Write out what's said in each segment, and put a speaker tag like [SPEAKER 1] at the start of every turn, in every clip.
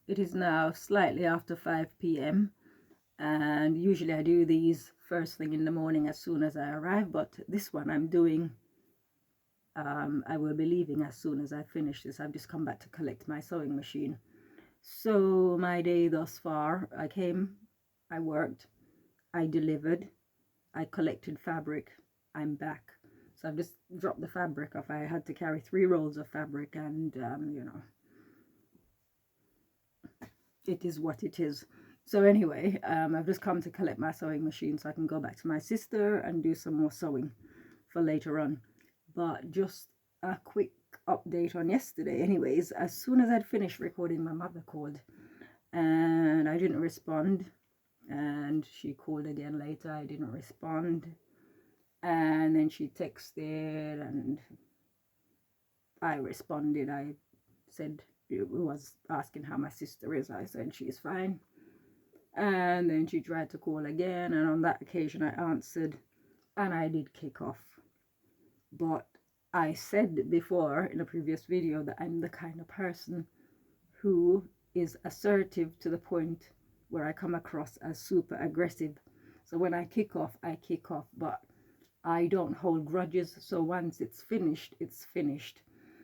[SPEAKER 1] It is now slightly after 5 p.m. and usually I do these first thing in the morning as soon as I arrive, but this one I'm doing, I will be leaving as soon as I finish this. I've just come back to collect my sewing machine. So my day thus far, I came, I worked, I delivered, I collected fabric, I'm back. So I've just dropped the fabric off. I had to carry 3 rolls of fabric, and you know, it is what it is. So anyway, I've just come to collect my sewing machine so I can go back to my sister and do some more sewing for later on. But just a quick update on yesterday. Anyways, as soon as I'd finished recording, my mother called and I didn't respond. And she called again later. I didn't respond. And then she texted and I responded. I said, it was asking how my sister is. I said she's fine. And then she tried to call again, and on that occasion I answered and I did kick off. But I said before in a previous video that I'm the kind of person who is assertive to the point where I come across as super aggressive. So when I kick off, but I don't hold grudges. So once it's finished, it's finished.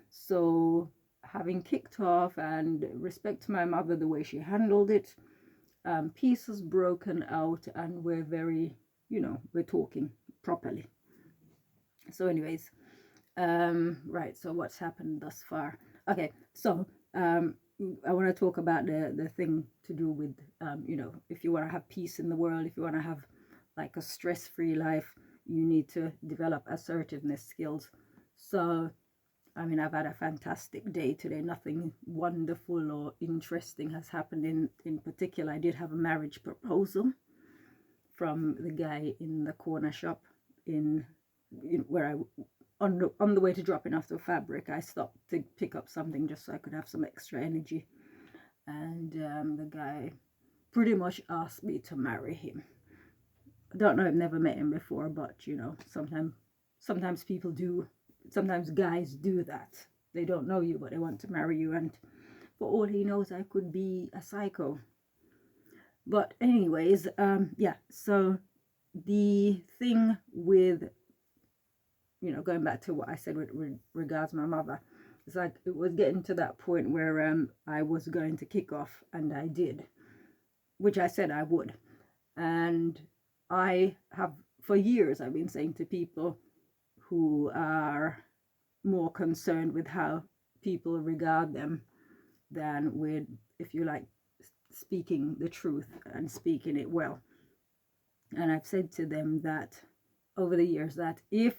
[SPEAKER 1] So having kicked off, and respect to my mother, the way she handled it, pieces broken out, and we're very, you know, we're talking properly. So anyways, right, so what's happened thus far? Okay, so I want to talk about the thing to do with you know, if you want to have peace in the world, if you want to have like a stress-free life, you need to develop assertiveness skills. So I mean, I've had a fantastic day today. Nothing wonderful or interesting has happened in particular. I did have a marriage proposal from the guy in the corner shop in where I on the way to dropping off the fabric. I stopped to pick up something just so I could have some extra energy, and the guy pretty much asked me to marry him. I don't know, I've never met him before, but you know, sometimes people do. Sometimes guys do that. They don't know you, but they want to marry you, and for all he knows, I could be a psycho. But anyways, yeah, so the thing with, you know, going back to what I said with regards to my mother, it's like it was getting to that point where I was going to kick off, and I did, which I said I would. And I have, for years, I've been saying to people who are more concerned with how people regard them than with, if you like, speaking the truth and speaking it well. And I've said to them that over the years, that if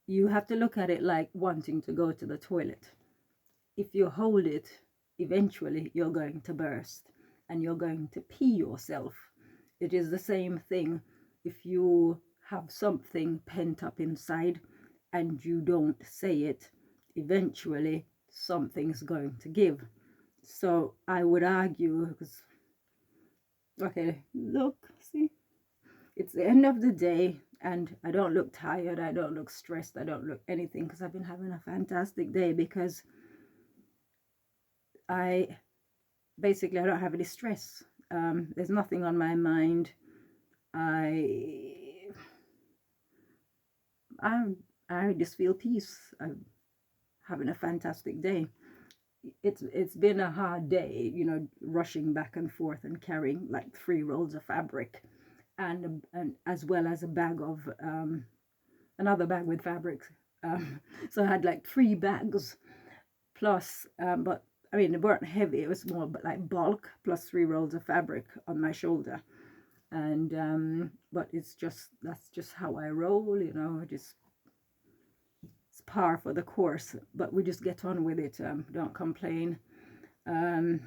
[SPEAKER 1] you have to look at it like wanting to go to the toilet, if you hold it, eventually you're going to burst and you're going to pee yourself. It is the same thing if you have something pent up inside and you don't say it, eventually something's going to give. So I would argue, because, okay, look, see, it's the end of the day and I don't look tired, I don't look stressed, I don't look anything, because I've been having a fantastic day, because I don't have any stress. There's nothing on my mind. I just feel peace. I'm having a fantastic day. It's been a hard day, you know, rushing back and forth and carrying like 3 rolls of fabric, and as well as a bag of another bag with fabrics. So I had like 3 bags plus, but I mean, they weren't heavy. It was more but like bulk, plus 3 rolls of fabric on my shoulder. And but it's just, that's just how I roll, you know. Just, it's par for the course, but we just get on with it. Don't complain. I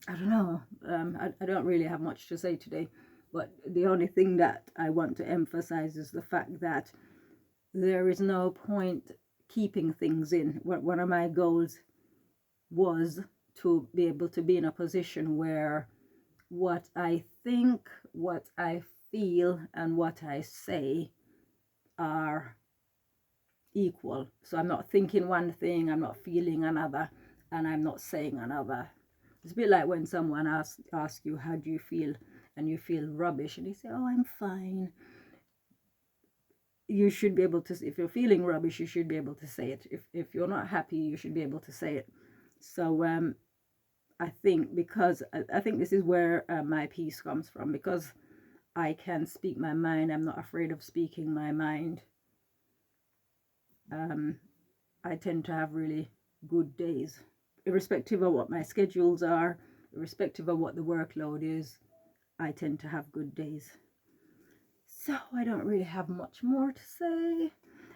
[SPEAKER 1] don't know. I don't really have much to say today, but the only thing that I want to emphasize is the fact that there is no point keeping things in. One of my goals was to be able to be in a position where what I think, what I feel, and what I say are equal. So I'm not thinking one thing, I'm not feeling another. and I'm not saying another. It's a bit like when someone asks you, how do you feel? And you feel rubbish, and you say, oh, I'm fine. You should be able to, if you're feeling rubbish, you should be able to say it. If you're not happy, you should be able to say it. So I think, because I think this is where my peace comes from, because I can speak my mind. I'm not afraid of speaking my mind. I tend to have really good days, irrespective of what my schedules are, irrespective of what the workload is. I tend to have good days. So I don't really have much more to say,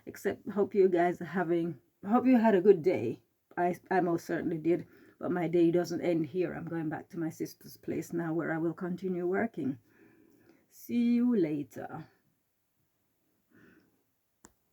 [SPEAKER 1] except hope you guys are hope you had a good day. I most certainly did, but my day doesn't end here. I'm going back to my sister's place now, where I will continue working. See you later.